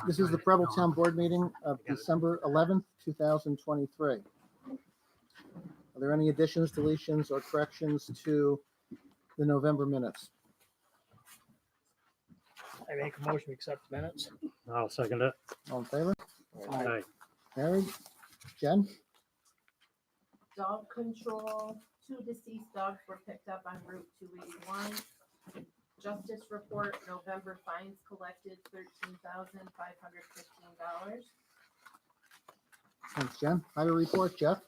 This is the Preble Town Board meeting of December 11th, 2023. Are there any additions, deletions, or corrections to the November minutes? I make a motion to accept the minutes. I'll second it. All in favor? Aye. Carried. Jen? Dog control, 2 deceased dogs were picked up on Route 281. Justice report, November fines collected, $13,515. Thanks, Jen. Highway report, Jeff?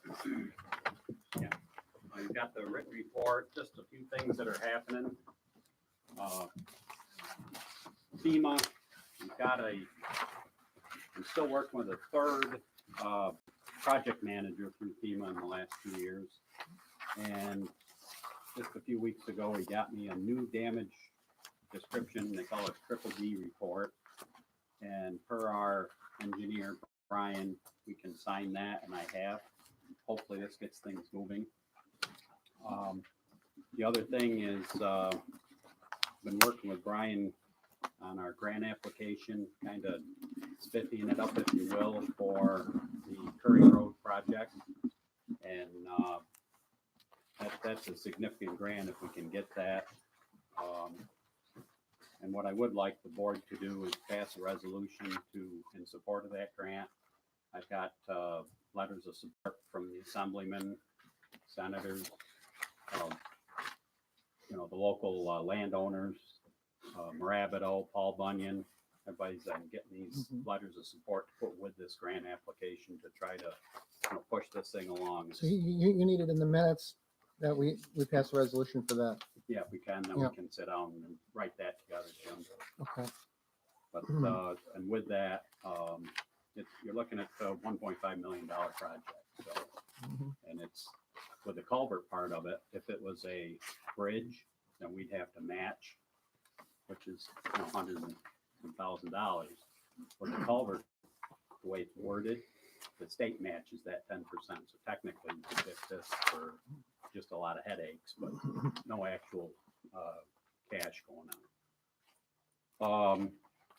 I've got the written report, just a few things that are happening. FEMA, I'm still working with a third project manager from FEMA in the last 2 years. And just a few weeks ago, he got me a new damage description. They call it Triple D report. And per our engineer, Brian, we can sign that, and I have. Hopefully this gets things moving. The other thing is, been working with Brian on our grant application, kind of spiffing it up, if you will, for the Curry Road project. And that's a significant grant if we can get that. And what I would like the board to do is pass a resolution in support of that grant. I've got letters of support from the assemblymen, senators, the local landowners, Marabito, Paul Bunyan. Everybody's getting these letters of support to put with this grant application to try to push this thing along. So you need it in the minutes that we pass a resolution for that. Yeah, if we can, then Yeah. we can sit down and write that together, Jim. Okay. But, and with that, you're looking at a $1.5 million project. So, and it's with the culvert part of it. If it was a bridge, then we'd have to match, which is $100,000. With the culvert, the way it's worded, the state matches that 10%. So technically, you could fix this for just a lot of headaches, but no actual cash going on.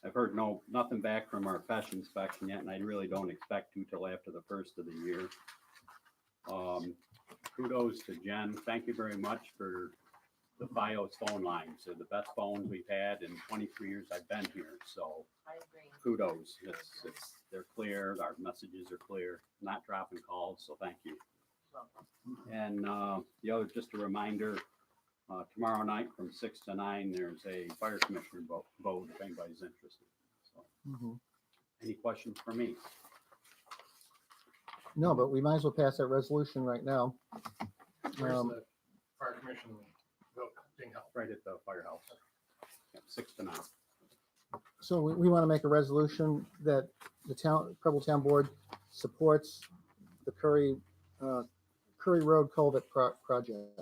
I've heard nothing back from our FESH inspection yet, and I really don't expect to till after the first of the year. Kudos to Jen. Thank you very much for the FiOS phone lines. They're the best phones we've had in 23 years I've been here. So I agree. kudos. They're clear. Our messages are clear. Not dropping calls. So thank you. And the other, just a reminder, tomorrow night from 6 to 9, there's a fire commissioner vote if anybody's interested. So, any questions for me? No, but we might as well pass that resolution right now. Where's the fire commission vote being held? Right at the firehouse. 6 to 9. So we want to make a resolution that the Preble Town Board supports the Curry Road culvert project.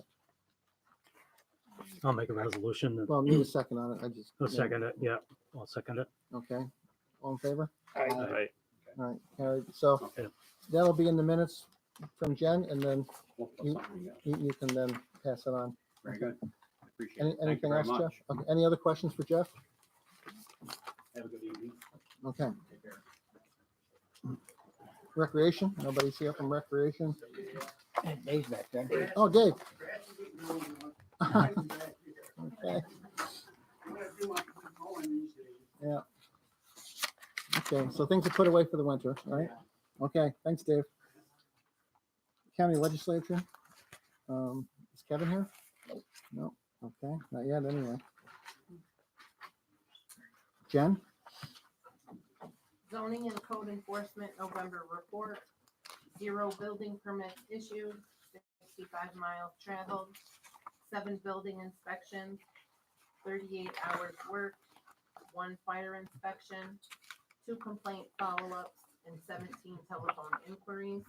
I'll make a resolution. Well, need a second on it. I'll second it. Yeah, I'll second it. Okay. All in favor? Aye. Aye. All right, carried. So Okay. that'll be in the minutes from Jen, and then We'll put You- something together. you can then pass it on. Very good. I appreciate it. Thank you Anything very else, much. Jeff? Okay. Any other questions for Jeff? Have a good evening. Okay. Take care. Recreation? Nobody's here from Recreation? Dave's back there. Oh, Dave. Okay. Yeah. Okay, so things are put away for the winter, right? Okay, thanks, Dave. County Legislature. Is Kevin here? No. Okay, not yet, anyway. Jen? Zoning and code enforcement November report, 0 building permits issued, 65 miles traveled, 7 building inspections, 38 hours worked, 1 fire inspection, 2 complaint follow-ups, and 17 telephone inquiries.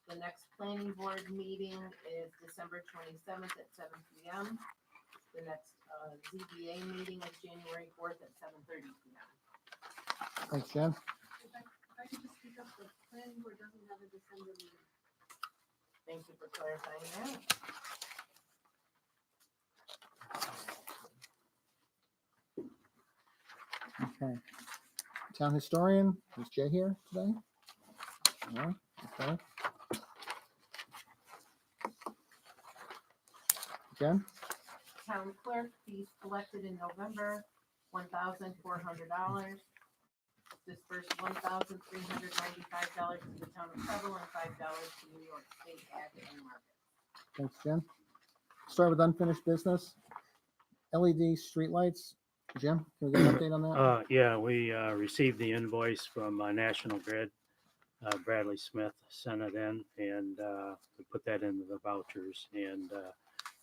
The next planning board meeting is December 27th at 7 p.m. The next ZBA meeting is January 4th at 7:30 p.m. Thanks, Jen. If I could just speak up, the planning board doesn't have a December meeting. Thank you for clarifying that. Okay. Town historian, is Jay here today? No, okay. Jen, Town clerk, fees collected in November, $1,400. Dispersed $1,395 to the town of Preble and $5 to New York State Ag and Market. thanks, Jen. Start with unfinished business. LED streetlights. Jim, can we get an update on that? Yeah, we received the invoice from National Grid. Bradley Smith sent it in, and we put that into the vouchers, and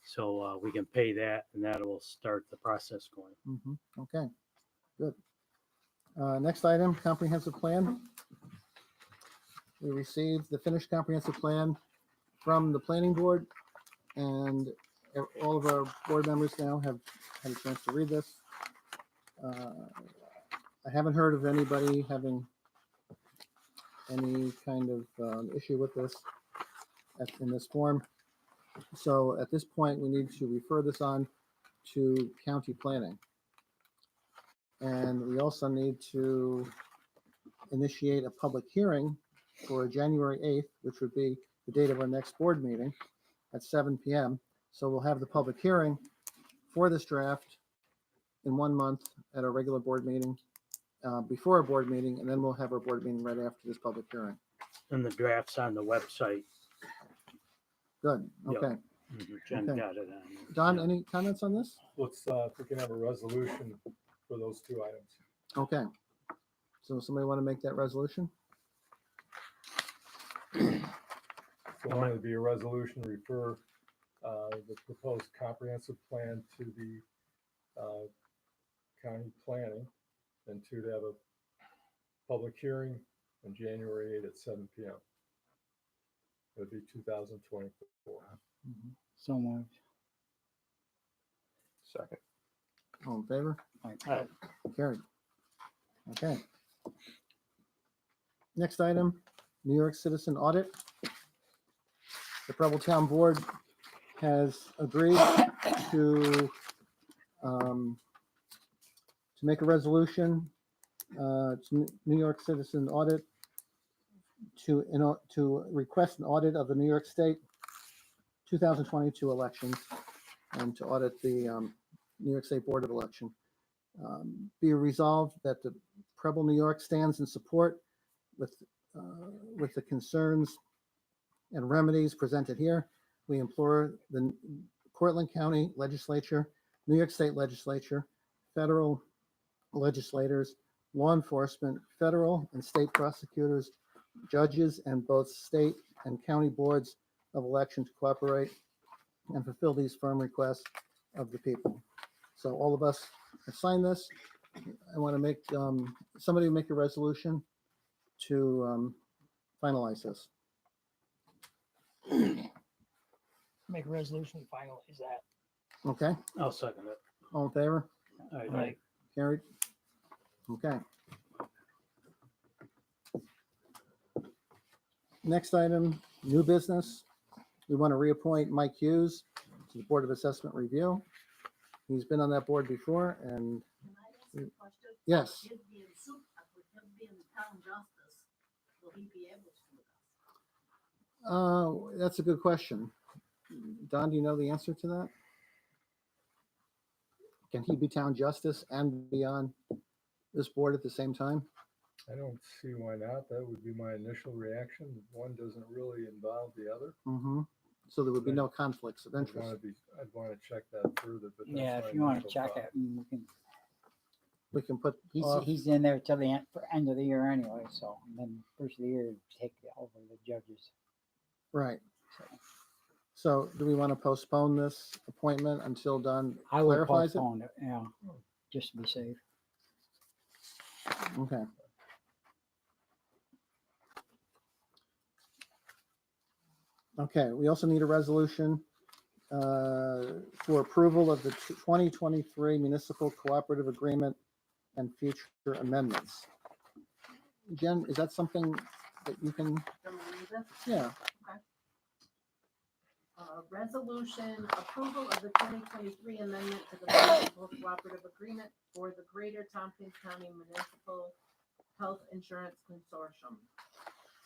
so we can pay that, and that will start the process going. Okay, good. Next item, comprehensive plan. We received the finished comprehensive plan from the planning board, and all of our board members now have had a chance to read this. I haven't heard of anybody having any kind of issue with this in this form. So at this point, we need to refer this on to county planning. And we also need to initiate a public hearing for January 8th, which would be the date of our next board meeting at 7 p.m. So we'll have the public hearing for this draft in 1 month at our regular board meeting, before our board meeting, and then we'll have our board meeting right after this public hearing. And the draft's on the website. Good, Yep. okay. Jen Okay. got it on. Don, any comments on this? Let's, if we can have a resolution for those two items. Okay. So somebody want to make that resolution? So one would be a resolution to refer the proposed comprehensive plan to the county planning, and two, to have a public hearing on January 8th at 7 p.m. It would be 2024. So moved. Second. All in favor? Aye. Carried. Okay. Next item, New York Citizen Audit. The Preble Town Board has agreed to make a resolution to New York Citizen Audit to request an audit of the New York State 2022 elections and to audit the New York State Board of Election. Be resolved that the Preble, New York stands in support with the concerns and remedies presented here. We implore the Portland County Legislature, New York State Legislature, federal legislators, law enforcement, federal and state prosecutors, judges, and both state and county boards of election to cooperate and fulfill these firm requests of the people. So all of us have signed this. I want to make, somebody make a resolution to finalize this. Make a resolution to finalize that. Okay, I'll second it. all in favor? Aye. Carried. Okay. Next item, new business. We want to reappoint Mike Hughes to the Board of Assessment Review. He's been on that board before, and Can I ask a question? yes, He'd be in with him being town justice, will he be able to do this? that's a good question. Don, do you know the answer to that? Can he be town justice and be on this board at the same time? I don't see why not. That would be my initial reaction. One doesn't really involve the other. Mm-hmm. So there would be no conflicts of interest. I'd want to check that further, but that's Yeah, my if you want to initial check thought. it, and we can, We can put, he's in there till the end, for end of the year anyway, so, and then first of the year, take over the judges, right. so. So do we want to postpone this appointment until Don I will clarifies it? postpone it, yeah, just to be safe. Okay. Okay, we also need a resolution for approval of the 2023 municipal cooperative agreement and future amendments. Jen, is that something that you can, From Rita. yeah, Resolution approval of the 2023 amendment to the municipal cooperative agreement for the Greater Tompkins County Municipal Health Insurance Consortium.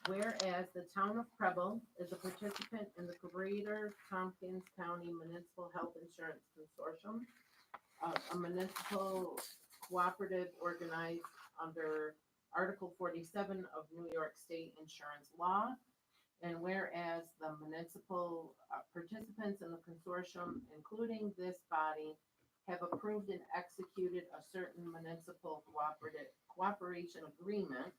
Whereas the town of Preble is a participant in the Greater Tompkins County Municipal Health Insurance Consortium, a municipal cooperative organized under Article 47 of New York State Insurance Law. And whereas the municipal participants in the consortium, including this body, have approved and executed a certain municipal cooperation agreement.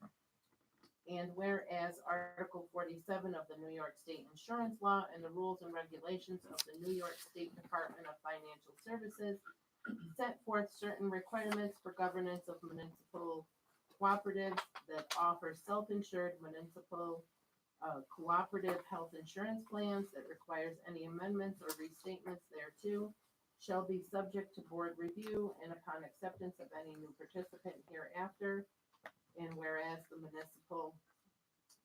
And whereas Article 47 of the New York State Insurance Law and the rules and regulations of the New York State Department of Financial Services set forth certain requirements for governance of municipal cooperatives that offer self-insured municipal cooperative health insurance plans that requires any amendments or restatements thereto shall be subject to board review and upon acceptance of any new participant hereafter. And whereas the municipal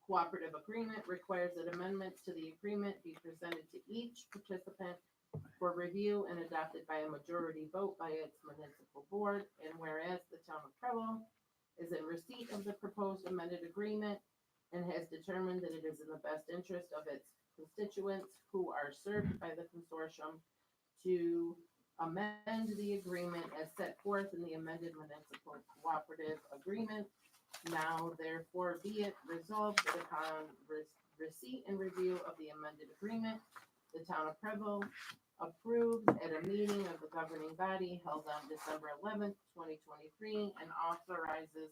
cooperative agreement requires that amendments to the agreement be presented to each participant for review and adopted by a majority vote by its municipal board. And whereas the town of Preble is in receipt of the proposed amended agreement and has determined that it is in the best interest of its constituents who are served by the consortium to amend the agreement as set forth in the amended municipal cooperative agreement. Now therefore be it resolved that upon receipt and review of the amended agreement, the town of Preble approves at a meeting of the governing body held on December 11th, 2023, and authorizes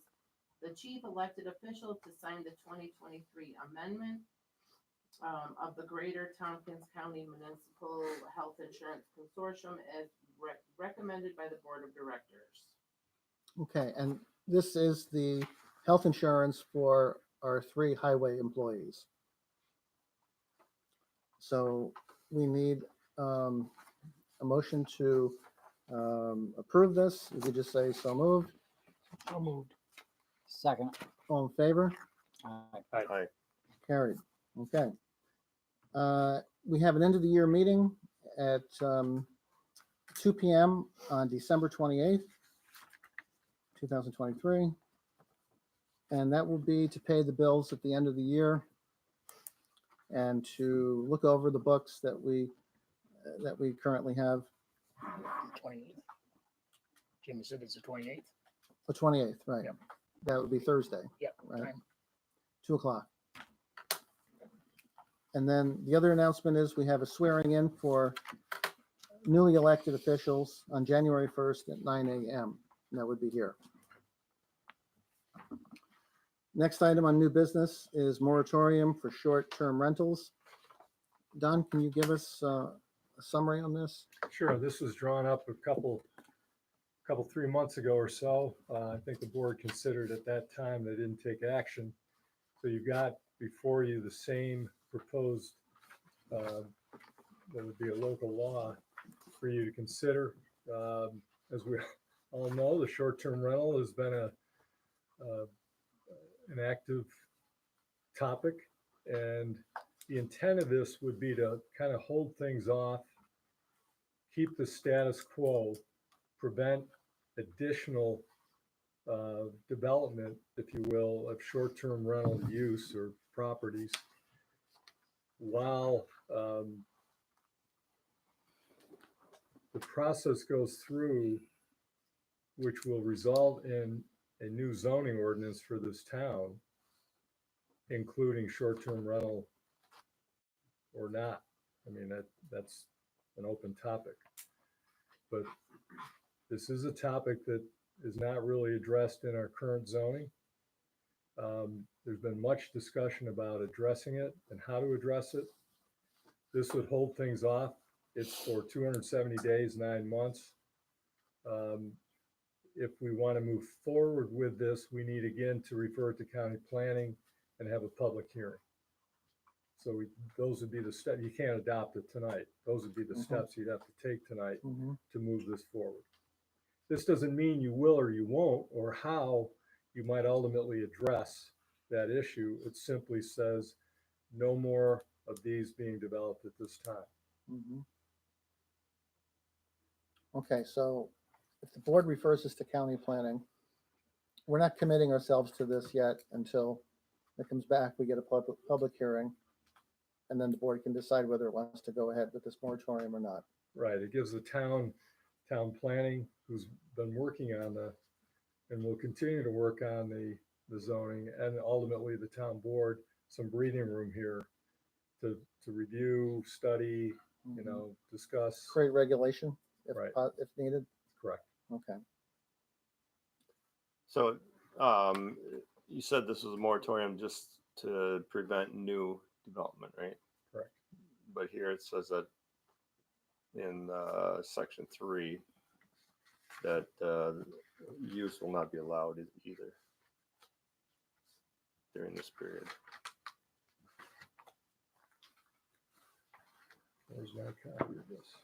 the chief elected official to sign the 2023 amendment of the Greater Tompkins County Municipal Health Insurance Consortium as recommended by the Board of Directors. Okay, and this is the health insurance for our 3 highway employees. So we need a motion to approve this. You could just say so moved. So moved. Second. All in favor? Aye. Carried. Okay. We have an end of the year meeting at 2 p.m. on December 28th, 2023. And that will be to pay the bills at the end of the year and to look over the books that we currently have. 28th. Jim said it's the 28th. The 28th, right? Yep. That would be Thursday. Yep. Right. Time. 2 o'clock. And then the other announcement is we have a swearing in for newly elected officials on January 1st at 9 a.m. And that would be here. Next item on new business is moratorium for short-term rentals. Don, can you give us a summary on this? Sure, this was drawn up a couple 3 months ago or so. I think the board considered at that time they didn't take action. So you've got before you the same proposed, that would be a local law for you to consider. As we all know, the short-term rental has been an active topic, and the intent of this would be to kind of hold things off, keep the status quo, prevent additional development, if you will, of short-term rental use or properties while the process goes through, which will result in a new zoning ordinance for this town, including short-term rental or not. I mean, that's an open topic. But this is a topic that is not really addressed in our current zoning. There's been much discussion about addressing it and how to address it. This would hold things off. It's for 270 days, 9 months. If we want to move forward with this, we need again to refer to county planning and have a public hearing. So those would be the steps. You can't adopt it tonight. Those would be the steps you'd have to take tonight to move this forward. This doesn't mean you will or you won't, or how you might ultimately address that issue. It simply says no more of these being developed at this time. Okay, so if the board refers this to county planning, we're not committing ourselves to this yet until it comes back, we get a public hearing. And then the board can decide whether it wants to go ahead with this moratorium or not. Right, it gives the town planning, who's been working on and will continue to work on the zoning, and ultimately the town board, some breathing room here to review, study, you know, discuss. Create regulation if, Right. if needed. Correct. Okay. So, you said this was a moratorium just to prevent new development, right? Correct. But here it says that in section 3 that use will not be allowed either during this period. There's my copy of this.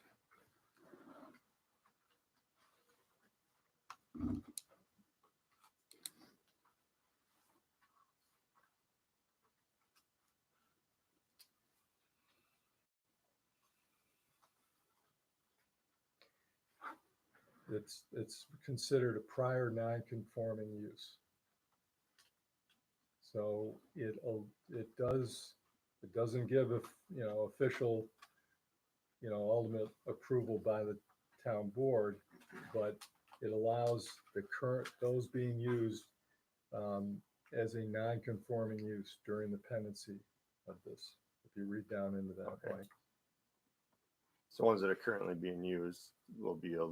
It's considered a prior non-conforming use. So it doesn't give official, ultimate approval by the town board, but it allows those being used as a non-conforming use during the pendency of this. If you read down into that blank. So ones that are currently being used will be able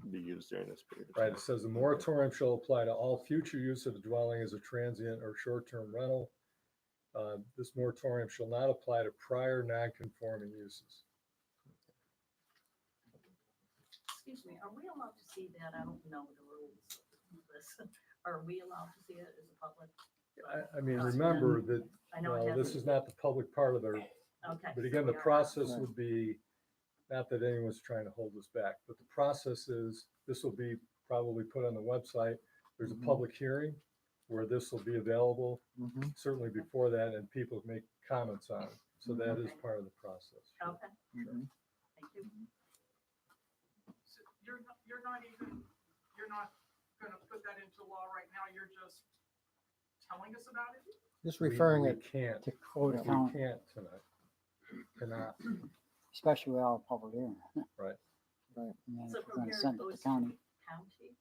to be used during this period. of Right, time. it says the moratorium shall apply to all future use of the dwelling as a transient or short-term rental. This moratorium shall not apply to prior non-conforming uses. Excuse me, are we allowed to see that? I don't know the rules of this. Are we allowed to see it as a public? I mean, remember that, I know it this hasn't. is not the public part of their, Okay. but so again, we the are- process Right. would be, not that anyone's trying to hold us back, but the process is, this will be probably put on the website. There's a Mhm. public hearing where this will be available, Mhm. certainly before that, and people make comments on it. So that is part of the process. Okay, Mhm. thank you. So you're not gonna put that into law right now, you're just telling us about it? Just referring We it, can't, To quote we account, can't tonight. Cannot, especially without a public hearing. right. right. And then So if we're from gonna here it send it goes to to county. county,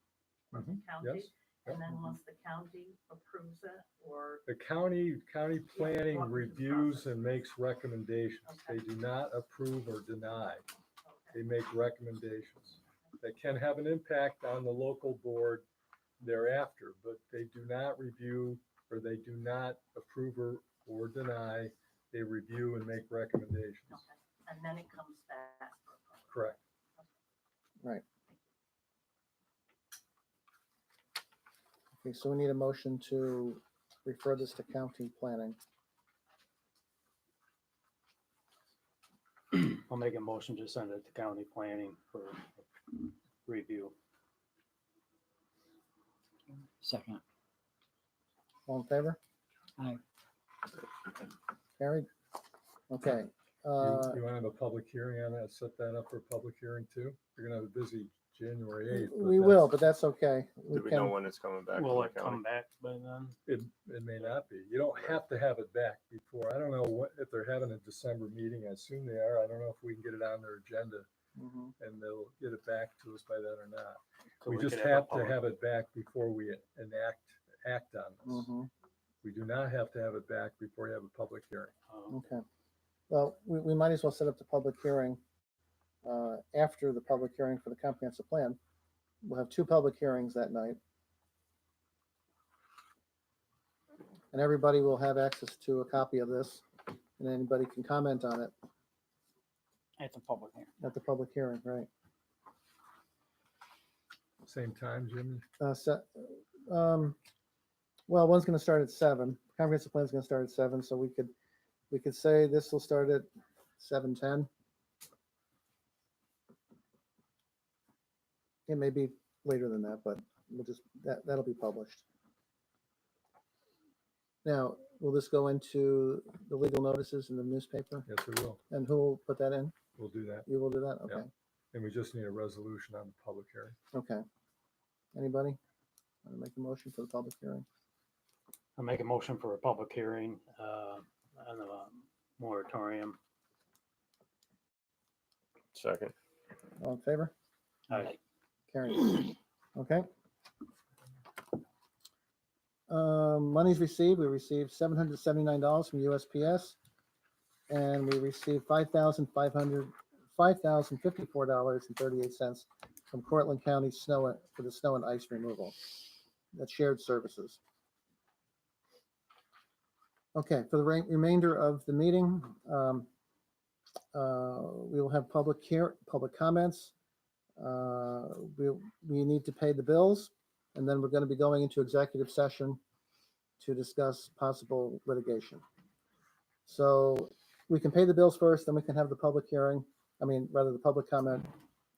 Mhm, county, yes, and then once the county approves it, or, The county planning walk me through the reviews process. and makes recommendations. Okay. They do not approve or deny. okay, They make recommendations that can have an impact on the local board thereafter, but they do not review, or they do not approve or deny. They review and make recommendations. okay, and then it comes back for a public. Correct. Okay, so we need a motion to refer this to county planning. I'll make a motion to send it to county planning for review. Second. All in favor? Aye. Carried? Okay. You want to have a public hearing on that, set that up for a public hearing too? You're gonna have a busy January 8th. We will, but that's okay. Do we know when it's coming back? Will from it the county? come back by then? It may not be. You don't have to have it back before. I don't know if they're having a December meeting. I assume they are. I don't know if we can get it on their agenda Mhm. and they'll get it back to us by then or not. So We just could a have to public- have it back before we act on this. Mhm. We do not have to have it back before you have a public hearing. Okay. Well, we might as well set up the public hearing after the public hearing for the comprehensive plan. We'll have two public hearings that night. And everybody will have access to a copy of this, and anybody can comment on it At the public hearing. at the public hearing, right? Same time, Jimmy? Well, one's gonna start at 7. Comprehensive plan's gonna start at 7, so we could say this will start at 7:10. It may be later than that, but we'll just, that'll be published. Now, will this go into the legal notices in the newspaper? Yes, we will. And who will put that in? We'll do that. You will do that? Okay, And we just need a resolution on the public hearing. okay. Anybody? I'll make a motion for the public hearing. I'll make a motion for a public hearing on the moratorium. Second. All in favor? Aye. Carried. Okay. Monies received, we received $779 from USPS, and we received $5,054.38 from Cortland County Snow for the snow and ice removal. That's shared services. Okay, for the remainder of the meeting, we will have public comments. We need to pay the bills, and then we're going to be going into executive session to discuss possible litigation. So we can pay the bills first, then we can have the public hearing, the public comment,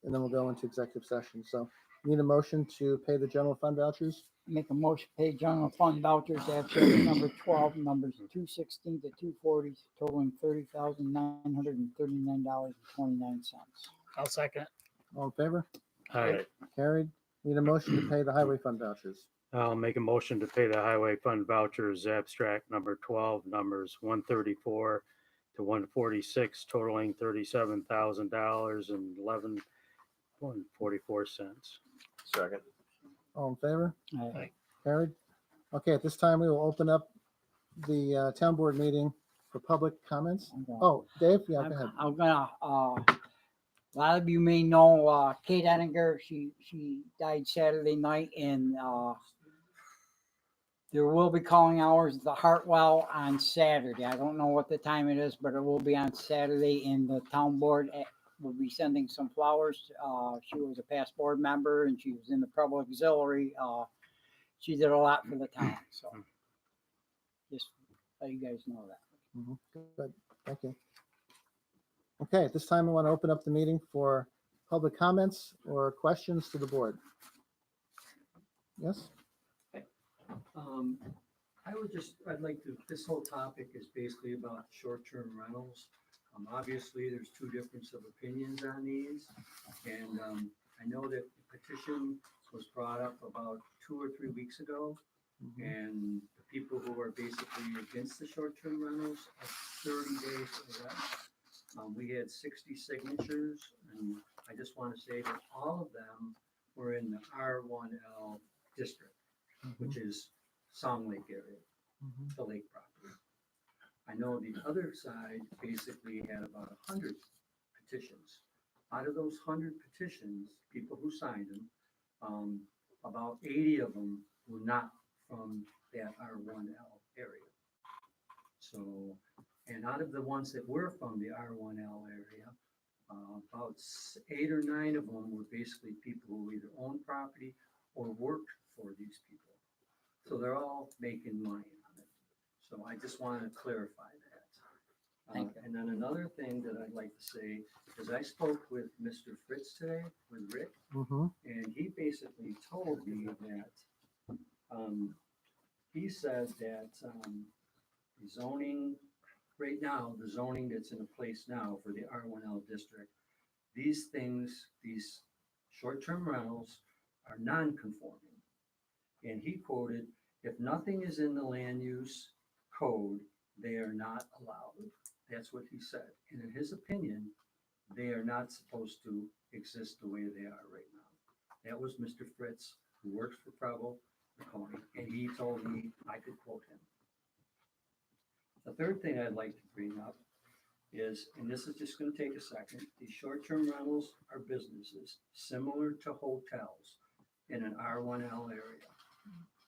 and then we'll go into executive session. So need a motion to pay the general fund vouchers? Make a motion to pay general fund vouchers, abstract number 12, numbers 216 to 240, totaling $30,939.29. I'll second. All in favor? Aye. Carried. Need a motion to pay the highway fund vouchers? I'll make a motion to pay the highway fund vouchers, abstract number 12, numbers 134 to 146, totaling $37,000 and 11.44 cents. Second. All in favor? Aye. Carried. Okay, at this time, we will open up the town board meeting for public comments. Oh, Dave, yeah, go ahead. I'm gonna, a lot of you may know, Kate Ettinger, she died Saturday night, and, there will be calling hours at the Hartwell on Saturday. I don't know what the time it is, but it will be on Saturday, and the town board will be sending some flowers. She was a past board member, and she was in the Preble Auxiliary. She did a lot for the town, so just let you guys know that. Good, thank you. Okay, at this time, I want to open up the meeting for public comments or questions to the board. Yes? I'd like to, this whole topic is basically about short-term rentals. Obviously, there's two difference of opinions on these. And I know that the petition was brought up about 2 or 3 weeks ago. And the people who are basically against the short-term rentals have 30 days to rest. We had 60 signatures, and I just want to say that all of them were in the R1L district, which is Song Lake area, the lake property. I know the other side basically had about 100 petitions. Out of those 100 petitions, people who signed them, about 80 of them were not from that R1L area. So, and out of the ones that were from the R1L area, about 8 or 9 of them were basically people who either owned property or worked for these people. So they're all making money on it. So I just wanted to clarify that. Thank you. And then another thing that I'd like to say is I spoke with Mr. Fritz today, with Rick, and he basically told me that he said that the zoning, right now, the zoning that's in place now for the R1L district, these things, these short-term rentals are non-conforming. And he quoted, if nothing is in the land use code, they are not allowed. That's what he said. And in his opinion, they are not supposed to exist the way they are right now. That was Mr. Fritz, who works for Preble, and he told me I could quote him. The third thing I'd like to bring up is, and this is just going to take a second, these short-term rentals are businesses similar to hotels in an R1L area.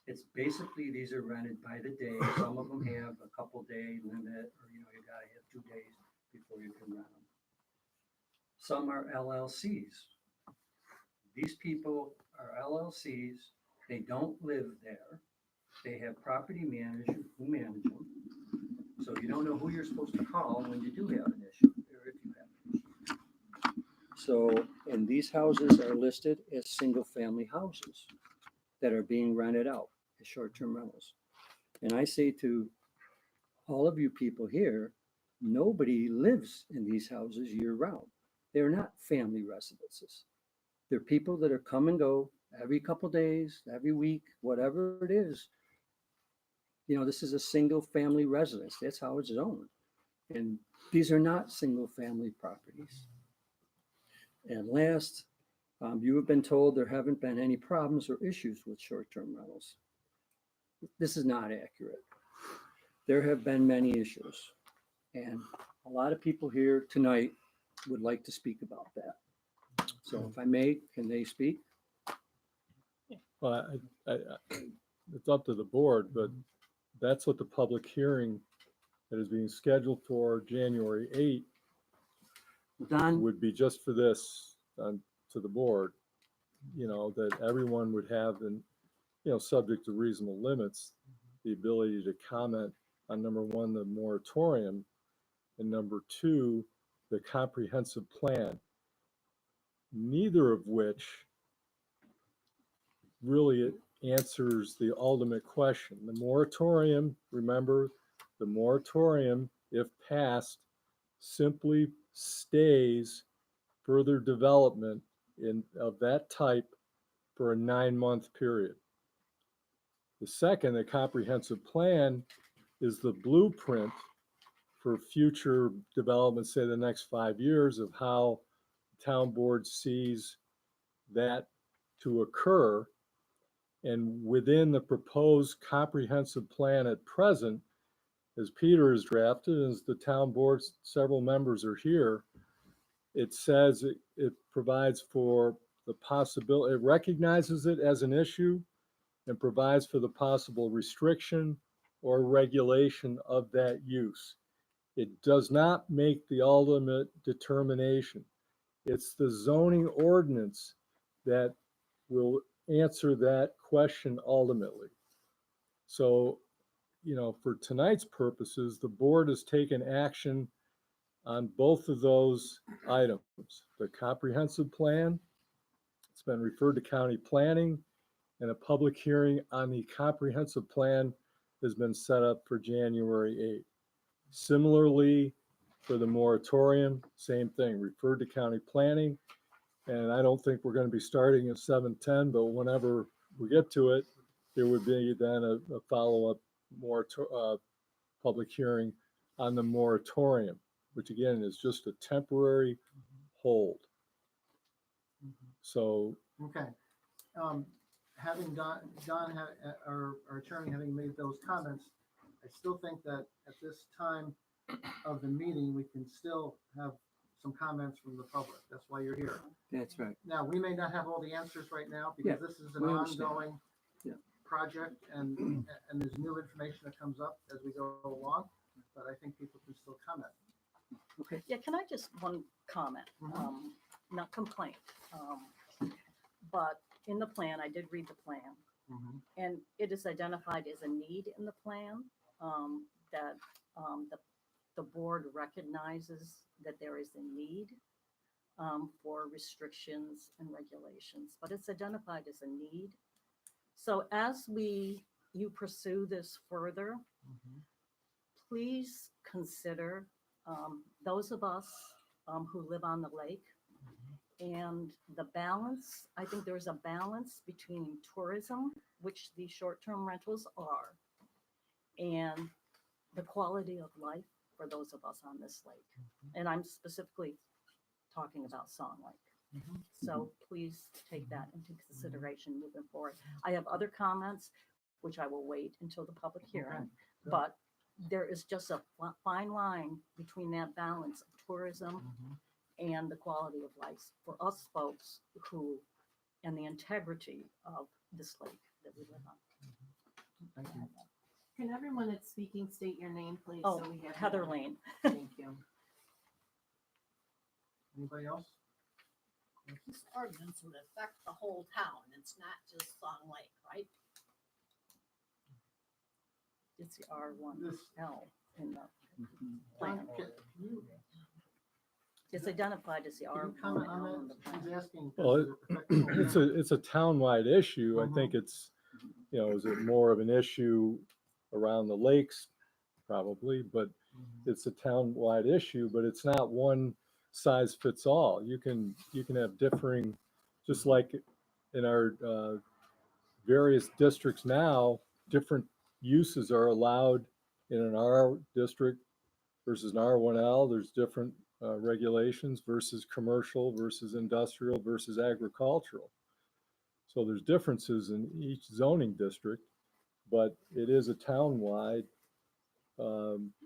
It's basically, these are rented by the day. Some of them have a couple day limit, or you gotta have 2 days before you can rent them. Some are LLCs. These people are LLCs. They don't live there. They have property managers who manage them. So you don't know who you're supposed to call when you do have an issue, or if you have an issue. So, and these houses are listed as single-family houses that are being rented out as short-term rentals. And I say to all of you people here, nobody lives in these houses year-round. They're not family residences. They're people that are come and go every couple days, every week, whatever it is. You know, this is a single family residence. That's how it's zoned. And these are not single family properties. And last, you have been told there haven't been any problems or issues with short-term rentals. This is not accurate. There have been many issues. And a lot of people here tonight would like to speak about that. So if I may, can they speak? Well, it's up to the board, but that's what the public hearing that is being scheduled for January 8th Don, would be just for this, to the board. You know, that everyone would have, and, you know, subject to reasonable limits, the ability to comment on number one, the moratorium, and number two, the comprehensive plan. Neither of which really answers the ultimate question. The moratorium, remember, the moratorium, if passed, simply stays further development of that type for a 9-month period. The second, the comprehensive plan, is the blueprint for future development, say the next 5 years, of how the town board sees that to occur. And within the proposed comprehensive plan at present, as Peter has drafted, as the town board's several members are here, it says it provides for the possibility, it recognizes it as an issue and provides for the possible restriction or regulation of that use. It does not make the ultimate determination. It's the zoning ordinance that will answer that question ultimately. So, you know, for tonight's purposes, the board has taken action on both of those items. The comprehensive plan, it's been referred to county planning, and a public hearing on the comprehensive plan has been set up for January 8th. Similarly, for the moratorium, same thing, referred to county planning. And I don't think we're going to be starting at 7:10, but whenever we get to it, there would be then a follow-up public hearing on the moratorium, which again is just a temporary hold. So, Okay. Having Don, our attorney, having made those comments, I still think that at this time of the meeting, we can still have some comments from the public. That's why you're here. that's right. Now, we may not have all the answers right now because this is an we understand. ongoing Yeah. project and there's new information that comes up as we go along, but I think people can still comment. Okay. Yeah, can I just one comment, Mhm. not complaint? But in the plan, I did read the plan, and it is identified as a need in the plan, that the board recognizes that there is a need for restrictions and regulations, but it's identified as a need. So as you pursue this further, please consider those of us who live on the lake and the balance. I think there's a balance between tourism, which these short-term rentals are, and the quality of life for those of us on this lake. And I'm specifically talking about Song Lake. So please take that into consideration moving forward. I have other comments, which I will wait until the public hearing, good. but there is just a fine line between that balance of tourism and the quality of life for us folks and the integrity of this lake that we live on. Thank you. Can everyone that's speaking state your name, please? Oh, so we have Heather you. Lane. Thank you. Anybody else? This ordinance would affect the whole town. It's not just Song Lake, right? It's the R1L in the Don, plan. can you It's identified as the can you comment on R1L in the that? plan. She's asking. well, does it affect the whole town? it's a townwide issue. I think it's, you know, is it more of an issue around the lakes? Probably, but it's a townwide issue, but it's not one size fits all. You can have differing, just like in our various districts now, different uses are allowed in an R district versus an R1L. There's different regulations versus commercial versus industrial versus agricultural. So there's differences in each zoning district, but it is a town-wide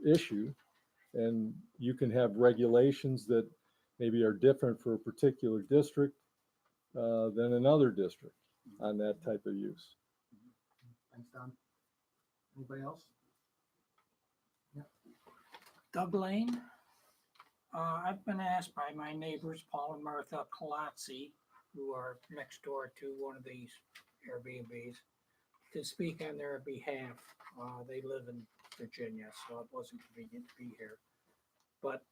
issue. And you can have regulations that maybe are different for a particular district than another district on that type of use. Thanks, Don. Anybody else? Doug Lane. I've been asked by my neighbors, Paul and Martha Colazzi, who are next door to one of these Airbnbs, to speak on their behalf. They live in Virginia, so it wasn't convenient to be here. But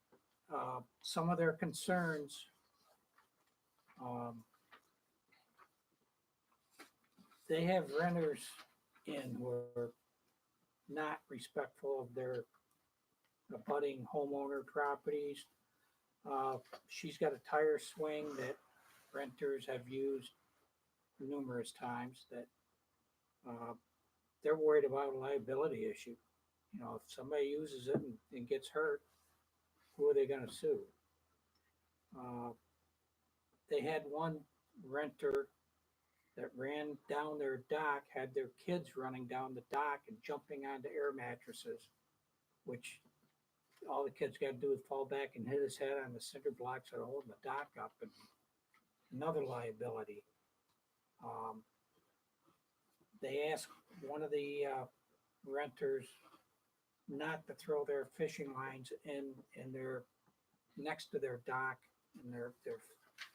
some of their concerns, they have renters in who are not respectful of their abutting homeowner properties. She's got a tire swing that renters have used numerous times that they're worried about a liability issue. You know, if somebody uses it and gets hurt, who are they gonna sue? They had one renter that ran down their dock, had their kids running down the dock and jumping onto air mattresses, which all the kids got to do is fall back and hit his head on the cinder blocks that are holding the dock up, and another liability. They asked one of the renters not to throw their fishing lines in their next to their dock in their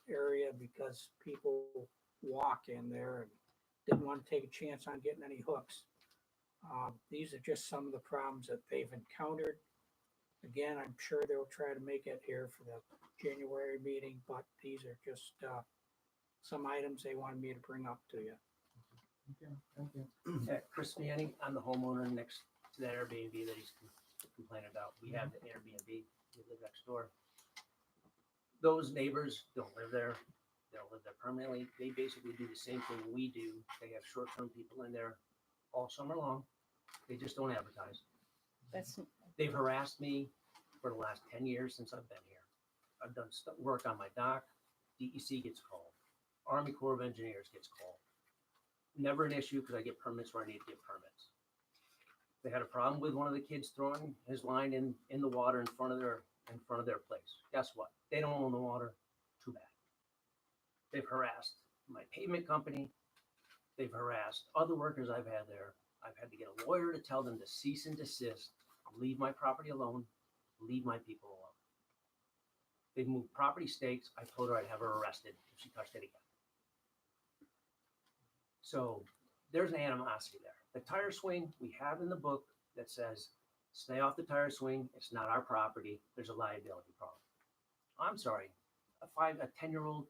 area because people walk in there and didn't want to take a chance on getting any hooks. These are just some of the problems that they've encountered. Again, I'm sure they'll try to make it here for the January meeting, but these are just some items they wanted me to bring up to you. Okay, thank you. Yeah, Chris Manning, I'm the homeowner next to that Airbnb that he's complaining about. We have the Airbnb, we live next door. Those neighbors don't live there. They don't live there permanently. They basically do the same thing we do. They have short-term people in there all summer long. They just don't advertise. They've harassed me for the last 10 years since I've been here. I've done work on my dock. DEC gets called. Army Corps of Engineers gets called. Never an issue because I get permits where I need to get permits. They had a problem with one of the kids throwing his line in the water in front of their place. Guess what? They don't own the water. Too bad. They've harassed my pavement company. They've harassed other workers I've had there. I've had to get a lawyer to tell them to cease and desist, leave my property alone, leave my people alone. They've moved property stakes. I told her I'd have her arrested if she touched it again. So there's an animosity there. The tire swing we have in the book that says, stay off the tire swing. It's not our property. There's a liability problem. I'm sorry. A 10-year-old,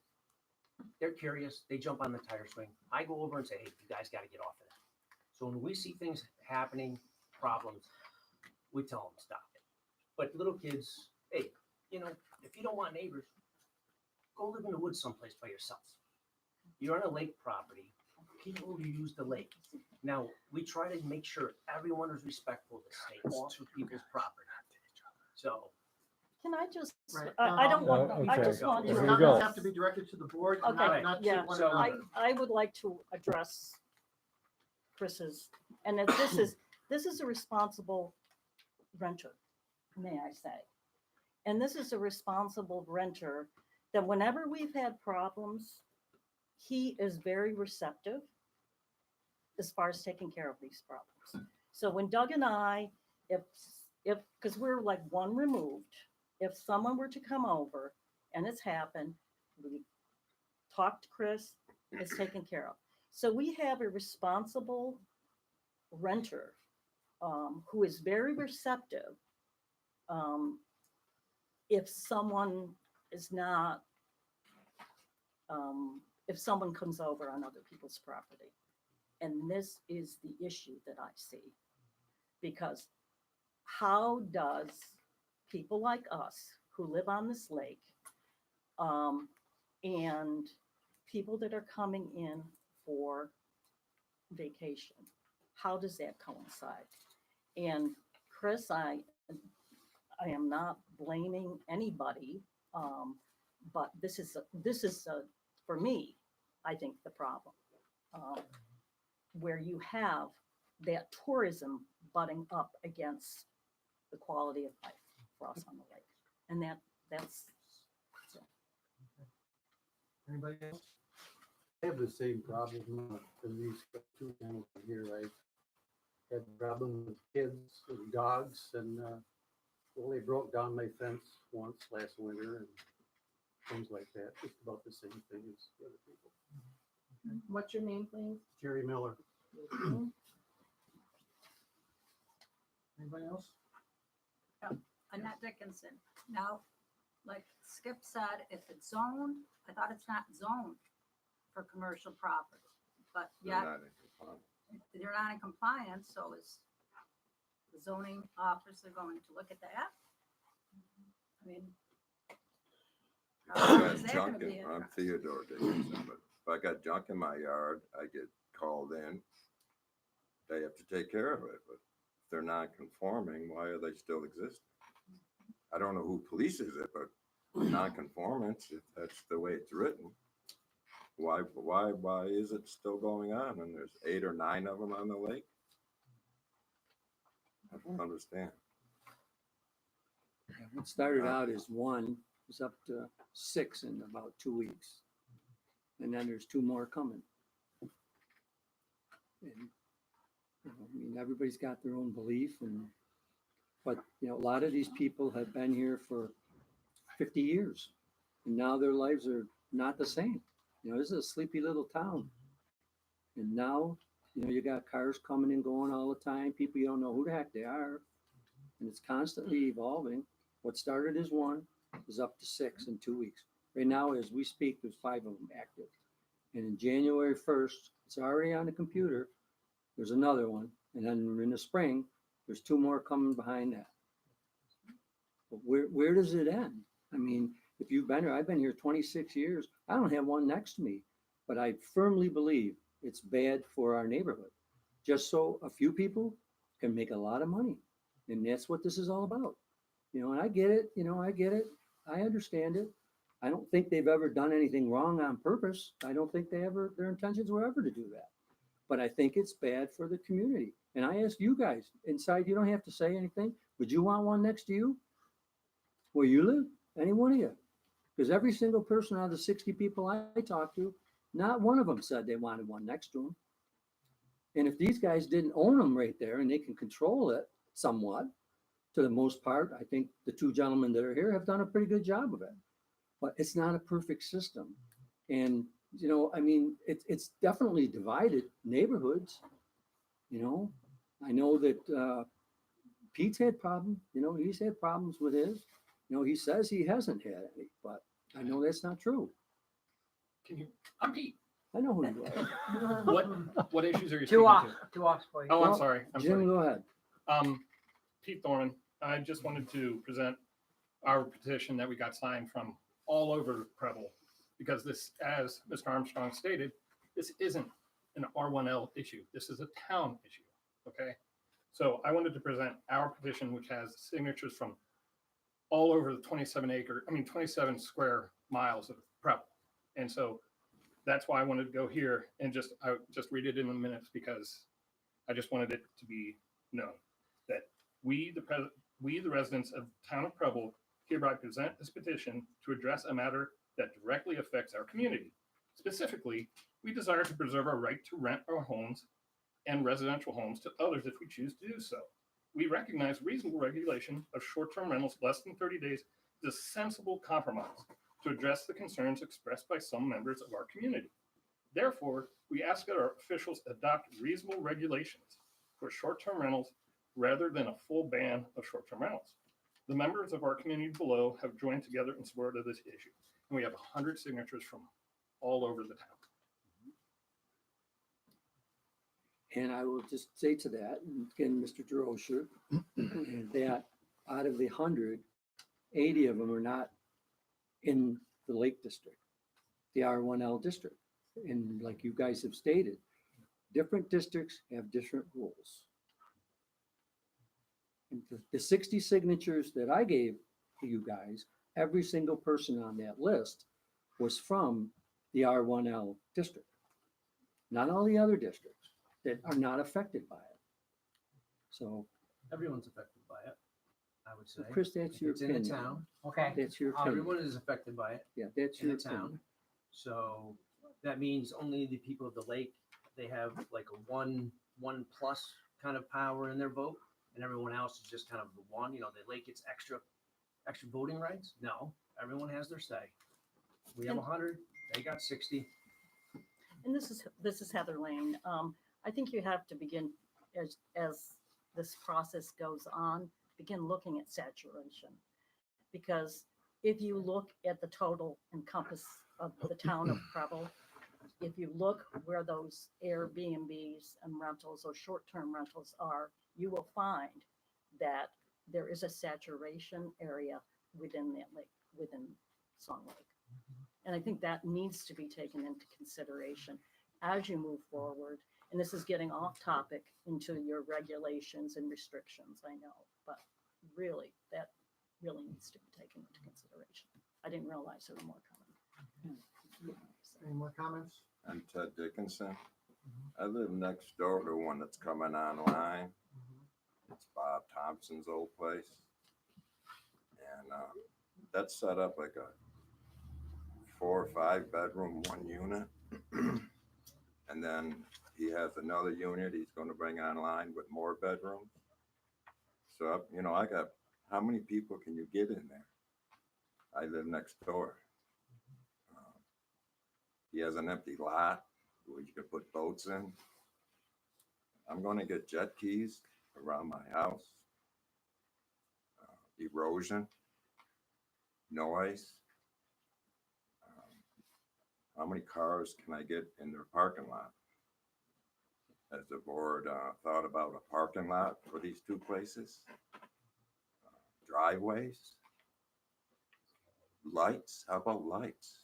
they're curious. They jump on the tire swing. I go over and say, hey, you guys got to get off of that. So when we see things happening, problems, we tell them stop it. But little kids, hey, you know, if you don't want neighbors, go live in the woods someplace by yourself. You're on a lake property. People use the lake. Now, we try to make sure everyone is respectful to stay off of people's property. So, Can I just, Right. I don't want, I okay. just want Here Your we to, go. comments have to be directed to the board, and Okay, not to yeah, one so another. I would like to address Chris's, and this is a responsible renter, may I say. And this is a responsible renter that whenever we've had problems, he is very receptive as far as taking care of these problems. So when Doug and I, if, because we're like one removed, if someone were to come over and it's happened, we talk to Chris, it's taken care of. So we have a responsible renter who is very receptive if someone is not, if someone comes over on other people's property. And this is the issue that I see. Because how does people like us who live on this lake and people that are coming in for vacation. How does that coincide? And Chris, I am not blaming anybody, but this is for me, I think the problem, where you have that tourism butting up against the quality of life for us on the lake, and that's. Anybody else? I have the same problem in these two animals here. I had problem with kids and dogs and, well, they broke down my fence once last winter and things like that. Just about the same thing as the other people. What's your name, please? Jerry Miller. Anybody else? Annette Dickinson. Now, like Skip said, if it's zoned, I thought it's not zoned for commercial property, but They're yet not in compliance. they're not in compliance, so is the zoning officer going to look at that? I mean. how I've is got that gonna junk be in, I'm addressed? Theodore Dickinson, but if I got junk in my yard, I get called in. They have to take care of it, but if they're not conforming, why are they still existing? I don't know who polices it, but non-conformance, if that's the way it's written, why is it still going on? And there's 8 or 9 of them on the lake? I don't understand. What started out as 1 is up to 6 in about 2 weeks. And then there's 2 more coming. And, I mean, everybody's got their own belief but, a lot of these people have been here for 50 years. And now their lives are not the same. This is a sleepy little town. And now, you got cars coming and going all the time. People, you don't know who the heck they are. And it's constantly evolving. What started as 1 is up to 6 in 2 weeks. Right now, as we speak, there's 5 of them active. And in January 1st, it's already on the computer. There's another one. And then in the spring, there's 2 more coming behind that. But where does it end? I mean, if you've been here, I've been here 26 years. I don't have one next to me, but I firmly believe it's bad for our neighborhood. Just so a few people can make a lot of money. And that's what this is all about. And I get it, I get it. I understand it. I don't think they've ever done anything wrong on purpose. I don't think their intentions were ever to do that. But I think it's bad for the community. And I ask you guys inside, you don't have to say anything. Would you want one next to you? Where you live? Any one of you? Because every single person out of the 60 people I talked to, not one of them said they wanted one next to them. And if these guys didn't own them right there and they can control it somewhat, to the most part, I think the 2 gentlemen that are here have done a pretty good job of it. But it's not a perfect system. And, I mean, it's definitely divided neighborhoods. I know that Pete's had problems, he's had problems with his. He says he hasn't had any, but I know that's not true. I'm Pete. I know who you are. What issues are you speaking Two off, to? please. Oh, I'm Well, sorry. I'm Jim, sorry. go ahead. Pete Thorman. I just wanted to present our petition that we got signed from all over Preble, because this, as Mr. Armstrong stated, this isn't an R1L issue. This is a town issue. Okay. So I wanted to present our petition, which has signatures from all over the 27 square miles of Preble. And so that's why I wanted to go here and just read it in the minutes, because I just wanted it to be known that we, the residents of the town of Preble, hereby present this petition to address a matter that directly affects our community. Specifically, we desire to preserve our right to rent our homes and residential homes to others if we choose to do so. We recognize reasonable regulation of short-term rentals less than 30 days is a sensible compromise to address the concerns expressed by some members of our community. Therefore, we ask that our officials adopt reasonable regulations for short-term rentals rather than a full ban of short-term rentals. The members of our community below have joined together in support of this issue, and we have 100 signatures from all over the town. And I will just say to that, and again, Mr. DeRocher, that out of the 100, 80 of them are not in the Lake District, the R1L district. And like you guys have stated, different districts have different rules. And the 60 signatures that I gave to you guys, every single person on that list was from the R1L district. Not all the other districts that are not affected by it. So, Everyone's affected by it, I would say. Chris, that's If your it's in the opinion. town, Okay. That's your opinion. everyone is affected by it Yeah, that's in your the town. opinion. So that means only the people of the lake, they have like a one plus kind of power in their vote, and everyone else is just kind of the one, the lake gets extra voting rights? No, everyone has their say. We have And- 100, they got 60. And this is Heather Lane. I think you have to begin, as this process goes on, begin looking at saturation. Because if you look at the total encompass of the town of Preble, if you look where those Airbnbs and rentals or short-term rentals are, you will find that there is a saturation area within that lake, within Song Lake. And I think that needs to be taken into consideration as you move forward. And this is getting off topic into your regulations and restrictions, I know, but really, that really needs to be taken into consideration. I didn't realize there were more coming. Any more comments? I'm Ted Dickinson. I live next door to one that's coming online. It's Bob Thompson's old place. And that's set up like a 4 or 5 bedroom, 1 unit. And then he has another unit he's going to bring online with more bedrooms. So, I got, how many people can you get in there? I live next door. He has an empty lot where you can put boats in. I'm going to get jet skis around my house. Erosion, noise. How many cars can I get in their parking lot? Has the board thought about a parking lot for these 2 places? Driveways? Lights? How about lights?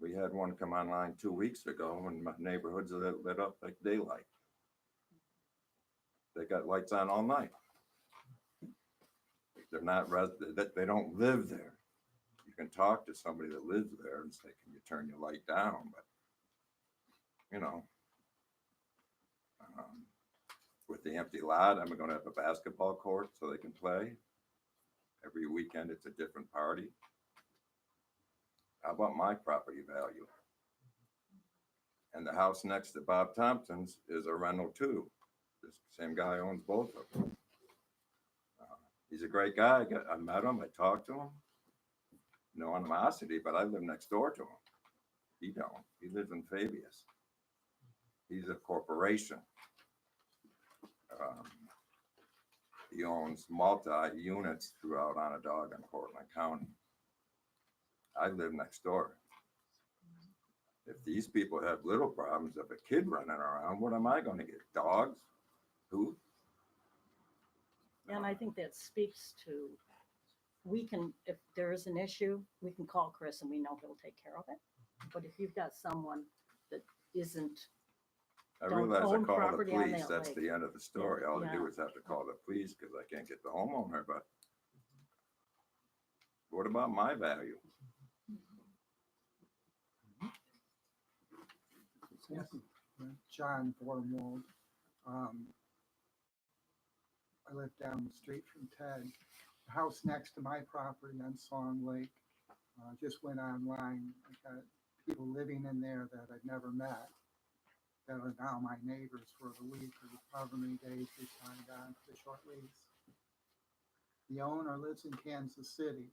We had one come online 2 weeks ago and my neighborhoods are lit up like daylight. They got lights on all night. They're not they don't live there. You can talk to somebody that lives there and say, can you turn your light down? But, with the empty lot, I'm going to have a basketball court so they can play. Every weekend, it's a different party. How about my property value? And the house next to Bob Thompson's is a rental too. This same guy owns both of them. He's a great guy. I met him. I talked to him. No animosity, but I live next door to him. He don't. He lives in Fabius. He's a corporation. He owns multi-units throughout Onondaga and Portland County. I live next door. If these people have little problems of a kid running around, what am I going to get? Dogs? Who? And I think that speaks to, if there is an issue, we can call Chris and we know he'll take care of it. But if you've got someone that isn't, I don't realize I own call the property on police. that That's lake. the end of the story. All I do Yeah. is have to call the police because I can't get the homeowner. But what about my value? John Vormold. I live down the street from Ted. The house next to my property on Song Lake just went online. I got people living in there that I'd never met that are now my neighbors for the week or however many days we signed on for the short lease. The owner lives in Kansas City.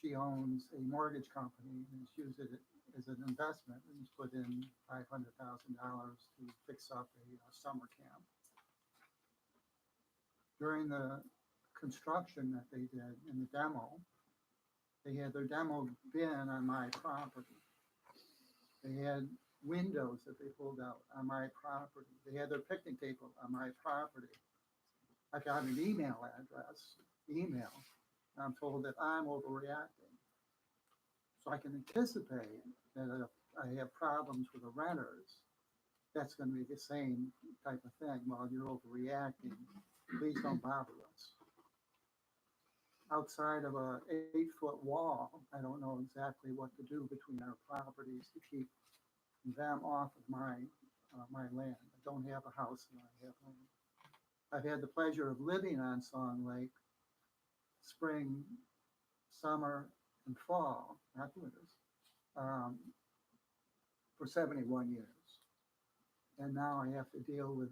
She owns a mortgage company and she uses it as an investment and has put in $500,000 to fix up a summer camp. During the construction that they did in the demo, they had their demo bin on my property. They had windows that they pulled out on my property. They had their picnic table on my property. I got an email address, and I'm told that I'm overreacting. So I can anticipate that if I have problems with the renters, that's gonna be the same type of thing. Well, you're overreacting. Please don't bother us. Outside of a 8-foot wall, I don't know exactly what to do between our properties to keep them off of my land. I don't have a house and I have land. I've had the pleasure of living on Song Lake, spring, summer, and fall, not winters, for 71 years. And now I have to deal with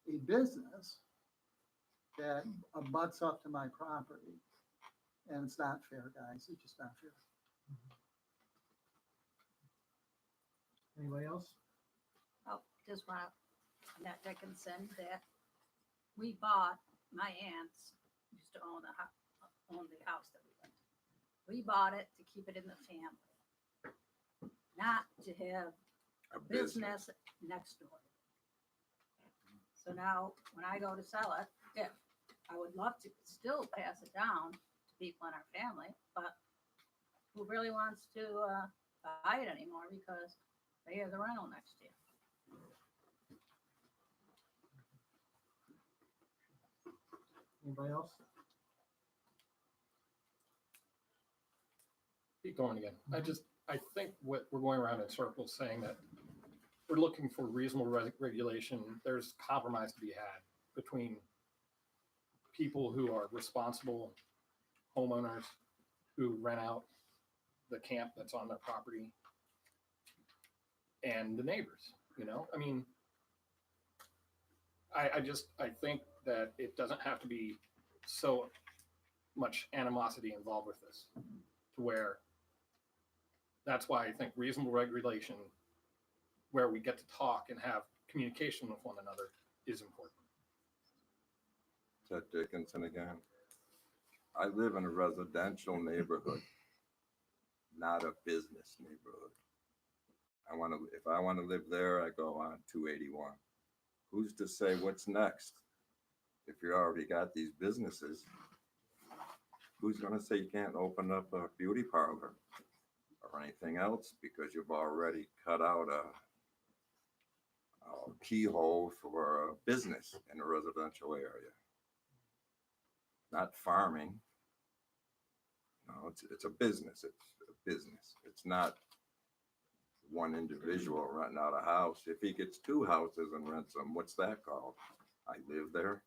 a business that abuts up to my property. And it's not fair, guys. It's just not fair. Anybody else? Oh, just want to, Annette Dickinson, that we bought, my aunts used to own own the house that we lived in. We bought it to keep it in the family, not to have A business next door. So now, when I go to sell it, if I would love to still pass it down to people in our family, but who really wants to buy it anymore because they have the rental next year? Anybody else? Keep going again. I think what we're going around in circles saying that we're looking for reasonable regulation. There's compromise to be had between people who are responsible homeowners who rent out the camp that's on their property and the neighbors, you know? I mean, I think that it doesn't have to be so much animosity involved with this to where that's why I think reasonable regulation where we get to talk and have communication with one another is important. Ted Dickinson again. I live in a residential neighborhood, not a business neighborhood. If I want to live there, I go on 281. Who's to say what's next? If you already got these businesses, who's going to say you can't open up a beauty parlor or anything else because you've already cut out a keyhole for a business in a residential area? Not farming. No, it's a business. It's a business. It's not one individual renting out a house. If he gets 2 houses and rents them, what's that called? I live there.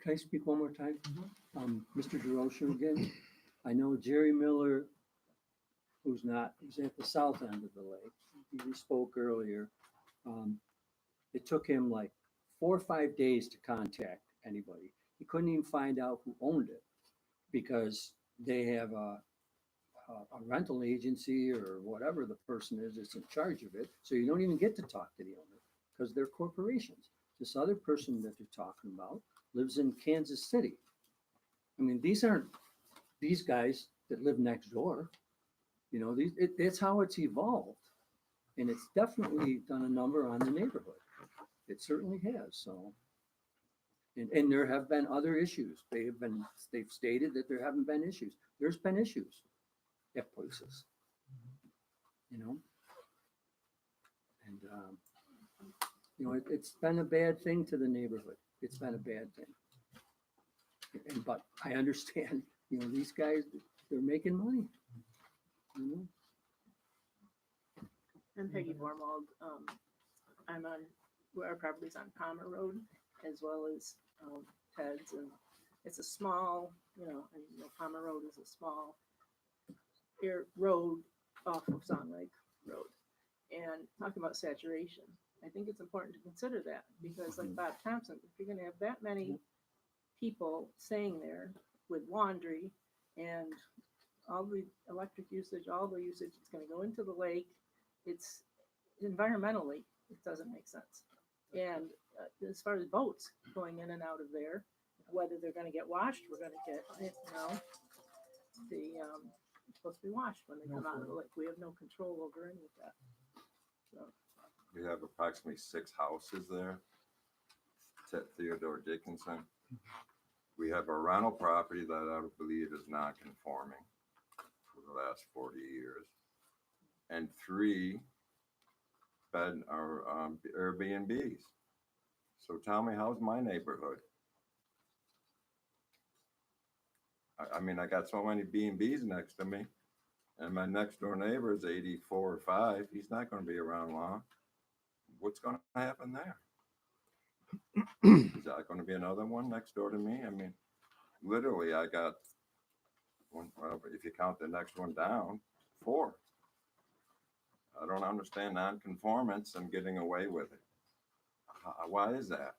Can I speak one more time? Mr. DeRocher again. I know Jerry Miller, who's at the south end of the lake. He spoke earlier. It took him like 4 or 5 days to contact anybody. He couldn't even find out who owned it because they have a rental agency or whatever the person is that's in charge of it. So you don't even get to talk to the owner because they're corporations. This other person that they're talking about lives in Kansas City. I mean, these aren't these guys that live next door. You know, it's how it's evolved. And it's definitely done a number on the neighborhood. It certainly has. So, and there have been other issues. They've stated that there haven't been issues. There's been issues at places, you know, and you know, it's been a bad thing to the neighborhood. It's been a bad thing. But I understand, you know, these guys, they're making money, you know. I'm Peggy Vormald. I'm on, our property's on Palmer Road as well as Ted's, and it's a small, Palmer Road is a small road off of Song Lake Road. And talking about saturation, I think it's important to consider that because like Bob Thompson, if you're gonna have that many people staying there with laundry and all the electric usage, all the usage, it's gonna go into the lake. It's environmentally, it doesn't make sense. And as far as boats going in and out of there, whether they're going to get washed, we're going to get, it's supposed to be washed when they come out of the lake. We have no control over any of that. So. We have approximately 6 houses there. Theodore Dickinson. We have a rental property that I believe is non-conforming. the last 40 years. And 3 bed or Airbnbs. So tell me, how's my neighborhood? I mean, I got so many B&Bs next to me, and my next door neighbor is 84 or 5. He's not going to be around long. What's going to happen there? Is that going to be another one next door to me? I mean, literally, I got one, well, if you count the next one down, 4. I don't understand non-conformance and getting away with it. Why is that?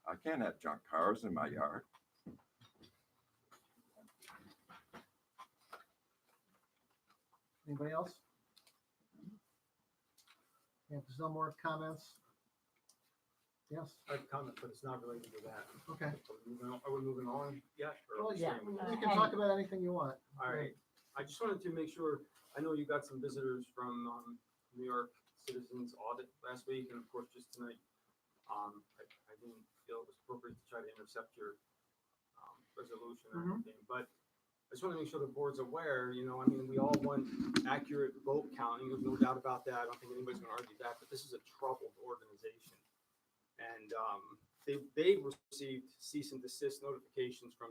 I can't have junk cars in my yard. Anybody else? If there's no more comments? Yes, I have a comment, but it's not related to that. okay. Are we moving on yet? or- Well, yeah, you can talk about anything you want. All right, I just wanted to make sure, I know you got some visitors from, New York Citizens Audit last week, and of course, just tonight. I didn't feel it was appropriate to try to intercept your, resolution or Mhm. anything, but I just want to make sure the board's aware, I mean, we all want accurate vote counting, there's no doubt about that, I don't think anybody's gonna argue that, but this is a troubled organization. And, they've received cease and desist notifications from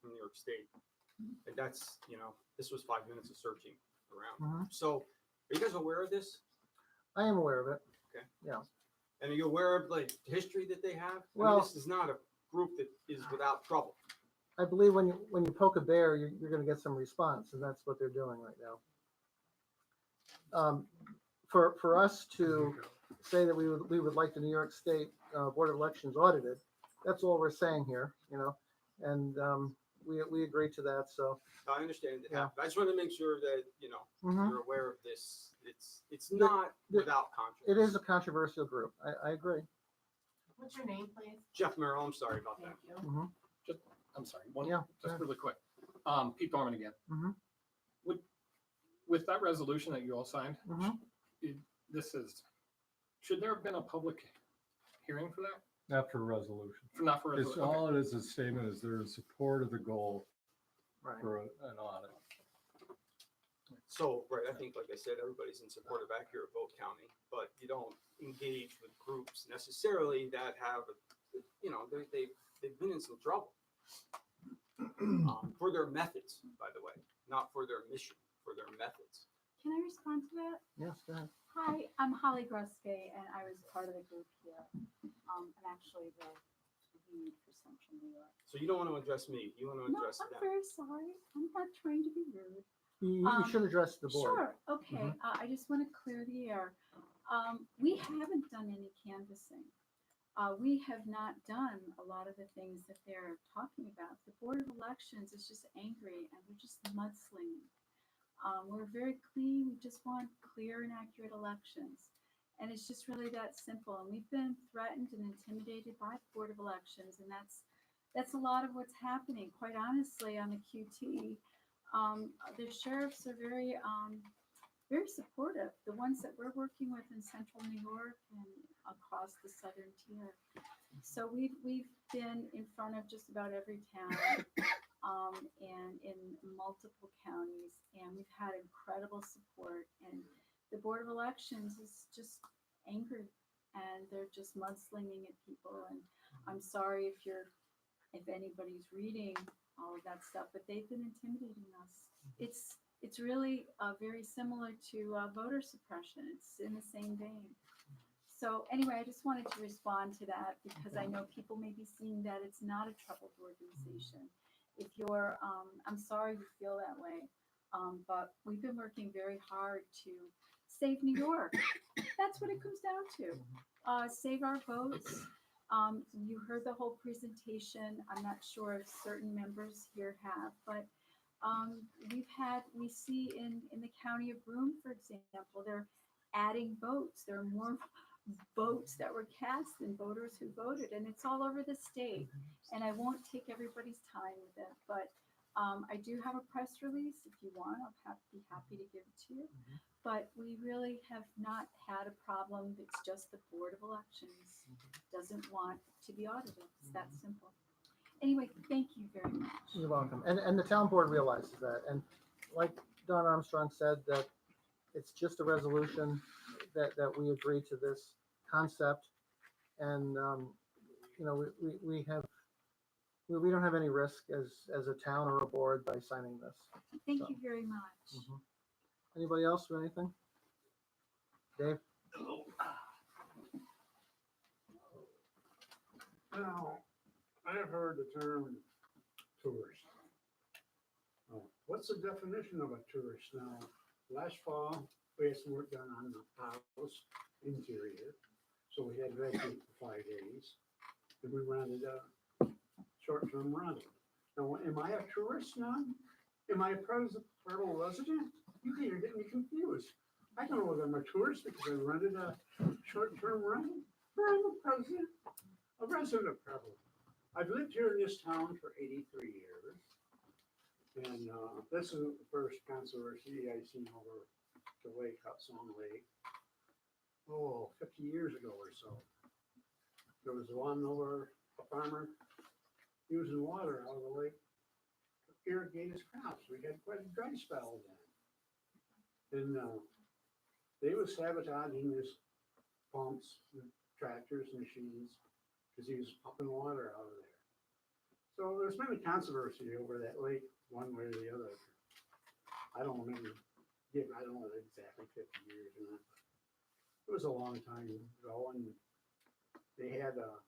New York State. And that's, this was 5 minutes of searching around. Mhm. So, are you guys aware of this? I am aware of it. Okay. Yeah. And are you aware of like the history that they have? I Well- mean, this is not a group that is without trouble. I believe when you poke a bear, you're going to get some response, and that's what they're doing right now. For us to say that we would like the New York State Board of Elections audited, that's all we're saying here, and we agree to that. So I understand that. Yeah. I just wanted to make sure that, Mhm. you're aware of this. It's not without controversy. it is a controversial group. I agree. What's your name, please? Jeff Merrill, I'm sorry about that. Thank you. Mhm. I'm sorry, Yeah, just yeah. really quick. Pete Dorman again. Mhm. With that resolution that you all signed, Mhm. should there have been a public hearing for that? Not for a resolution. Not for a It's resolution? all it is a statement is they're in support of the goal Right. for an audit. So, right, I think, like I said, everybody's in support of accurate vote counting, but you don't engage with groups necessarily that have, they've been in some trouble. For their methods, by the way, not for their mission, for their methods. Can I respond to that? Yes, go ahead. Hi, I'm Holly Gruske, and I was part of the group here. I'm actually the lead for Central New York. So you don't want to address me, you want to No, address I'm them. very sorry. I'm not trying to be rude. You should address the board. Sure, okay. Mhm. I just want to clear the air. We haven't done any canvassing. We have not done a lot of the things that they're talking about. The Board of Elections is just angry and they're just mudslinging. We're very clean. We just want clear and accurate elections. And it's just really that simple. And we've been threatened and intimidated by the Board of Elections. And that's a lot of what's happening. Quite honestly, on the QT, the sheriffs are very supportive. The ones that we're working with in Central New York and across the southern tier. So we've been in front of just about every town and in multiple counties, and we've had incredible support. And the Board of Elections is just angry, and they're just mudslinging at people. And I'm sorry if anybody's reading all of that stuff, but they've been intimidating us. It's really very similar to voter suppression. It's in the same vein. So anyway, I just wanted to respond to that because I know people may be seeing that it's not a troubled organization. If you're, I'm sorry you feel that way, but we've been working very hard to save New York. That's what it comes down to. Save our votes. You heard the whole presentation. I'm not sure if certain members here have, but we see in the county of Broome, for example, they're adding votes. There are more votes that were cast than voters who voted, and it's all over the state. And I won't take everybody's time with it, but I do have a press release. If you want, I'll be happy to give it to you. But we really have not had a problem. It's just the Board of Elections doesn't want to be audited. It's that simple. Anyway, thank you very much. You're welcome. And the town board realizes that. And like Don Armstrong said that it's just a resolution that we agree to this concept. And, you know, we don't have any risk as a town or a board by signing this. Thank So, you very much. mhm. Anybody else or anything? Dave? Now, I've heard the term tourist. What's the definition of a tourist now? Last fall, we had some work done on the house interior, so we had vacant for 5 days. And we rented a short-term rental. Now, am I a tourist now? Am I a Preble resident? You're getting me confused. I don't know whether I'm a tourist because I rented a short-term rental, or I'm a resident of Preble. I've lived here in this town for 83 years. And this isn't the first controversy I've seen over the lake, Hudson Lake. 50 years ago or so. There was one over a farmer using water out of the lake to irrigate his crops. We had quite a dry spell then. And they was sabotaging his pumps, tractors, machines, because he was pumping water out of there. So there's been a controversy over that lake, one way or the other. I don't remember, I don't know exactly 50 years or not. It was a long time ago, and they had a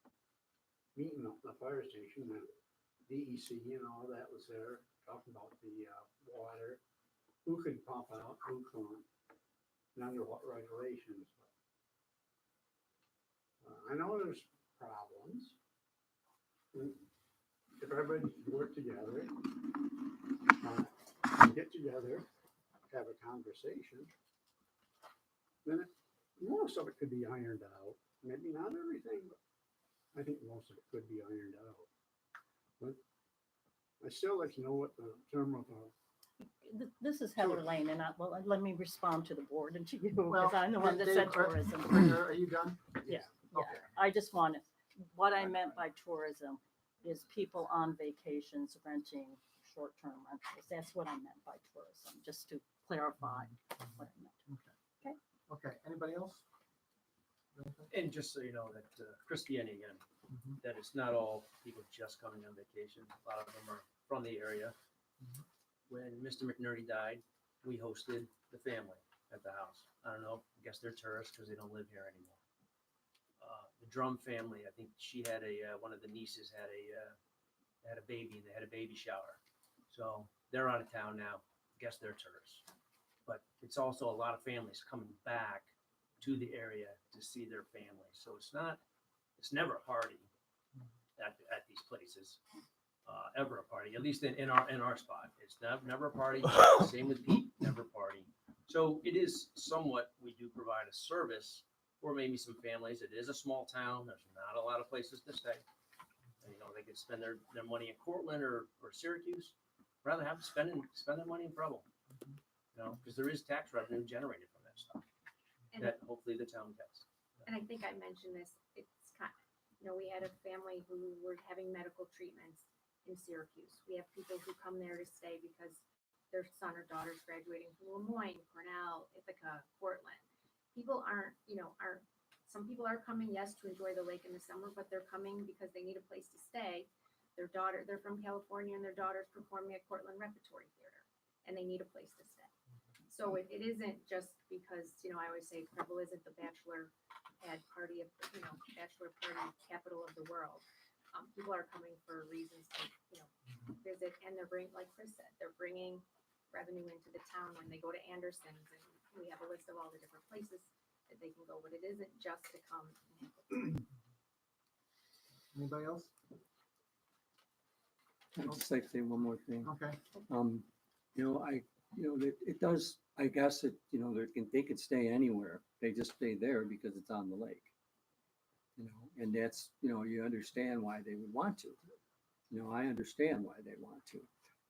meeting up in the fire station, the DEC and all that was there, talking about the water, who could pump out, who couldn't, and under what regulations. I know there's problems. If everybody work together, get together, have a conversation, then most of it could be ironed out. Maybe not everything, but I think most of it could be ironed out. But I still like to know what the term of This is Heather Lane, and well, let me respond to the board and to you, Well, because I'm the one that Dave, said tourism. Are you done? Yeah, Okay. yeah. I just wanted, what I meant by tourism is people on vacations renting short-term rentals. That's what I meant by tourism, just to clarify what I meant. Okay? Okay, anybody else? And just so you know that Christiane again, Mhm. that it's not all people just coming on vacation. A lot of them are from the area. When Mr. McNerney died, we hosted the family at the house. I don't know, I guess they're tourists because they don't live here anymore. The Drum family, I think she had one of the nieces had a baby, and they had a baby shower. So they're out of town now. I guess they're tourists. But it's also a lot of families coming back to the area to see their family. So it's never a party at these places. Ever a party, at least in our spot. It's never a party. Same with Pete, never a party. So it is somewhat, we do provide a service for maybe some families. It is a small town. There's not a lot of places to stay. And, they could spend their money in Cortland or Syracuse. Rather have to spend their money in Preble. Because there is tax revenue generated from that stuff And- that hopefully the town gets. And I think I mentioned this, it's kind, we had a family who were having medical treatments in Syracuse. We have people who come there to stay because their son or daughter's graduating from Lemoyne, Cornell, Ithaca, Portland. People some people are coming, yes, to enjoy the lake in the summer, but they're coming because they need a place to stay. They're from California, and their daughter's performing at Cortland Repertory Theater, and they need a place to stay. So it isn't just because, I always say Preble isn't the bachelor party capital of the world. People are coming for reasons to, visit, and they're like Chris said, they're bringing revenue into the town when they go to Anderson's, and we have a list of all the different places that they can go, but it isn't just to come. Anybody else? I'd just like to say one more thing. Okay. It does, I guess it, they could stay anywhere. They just stay there because it's on the lake. And that's, you understand why they would want to. I understand why they want to.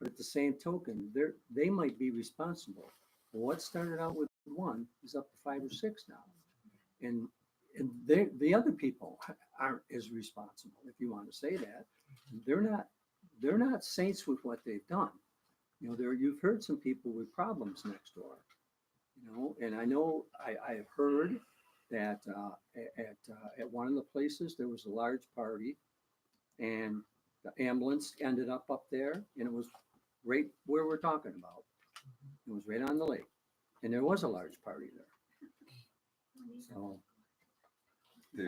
But at the same token, they might be responsible. What started out with one is up to 5 or 6 now. And the other people aren't as responsible, if you want to say that. They're not saints with what they've done. You know, you've heard some people with problems next door, you know, and I know, I've heard that, at one of the places, there was a large party and the ambulance ended up there and it was right where we're talking about. It was right on the lake and there was a large party there. So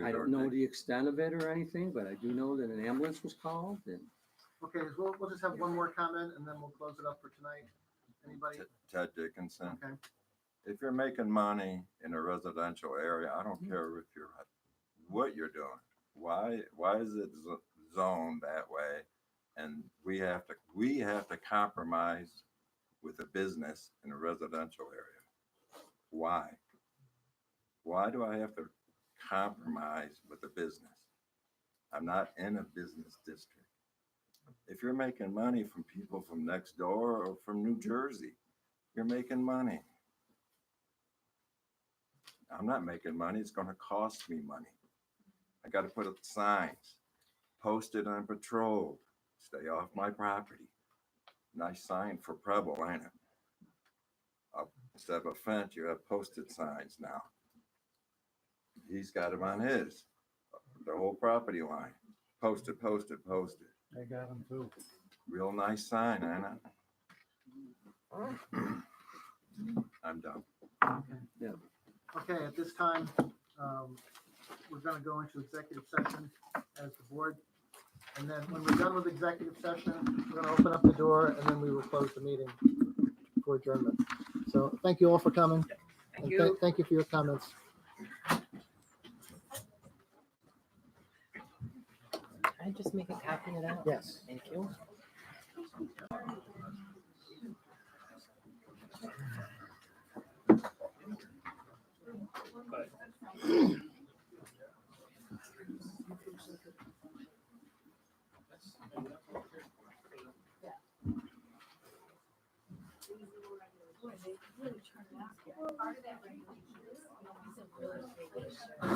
I don't know the extent of it or anything, but I do know that an ambulance was called and. Okay, so we'll just have one more comment and then we'll close it up for tonight. Anybody? Ted Dickinson. Okay. If you're making money in a residential area, I don't care if you're, what you're doing. Why is it zoned that way? And we have to compromise with a business in a residential area. Why? Why do I have to compromise with a business? I'm not in a business district. If you're making money from people from next door or from New Jersey, you're making money. I'm not making money. It's going to cost me money. I got to put up signs, posted and patrolled, stay off my property. Nice sign for Preble, ain't it? Instead of a fence, you have posted signs now. He's got them on his, the whole property line. Posted, posted, posted. I got them too. Real nice sign, ain't it? I'm done. Yeah. Okay, at this time, we're gonna go into executive session as the board. And then when we're done with executive session, we're gonna open up the door and then we will close the meeting for adjournment. So thank you all for coming. Thank And you. Thank you for your comments. Can I just make a copy of that? Yes. Thank you. Boy, they really turn it out. Part of that regulation is, you know,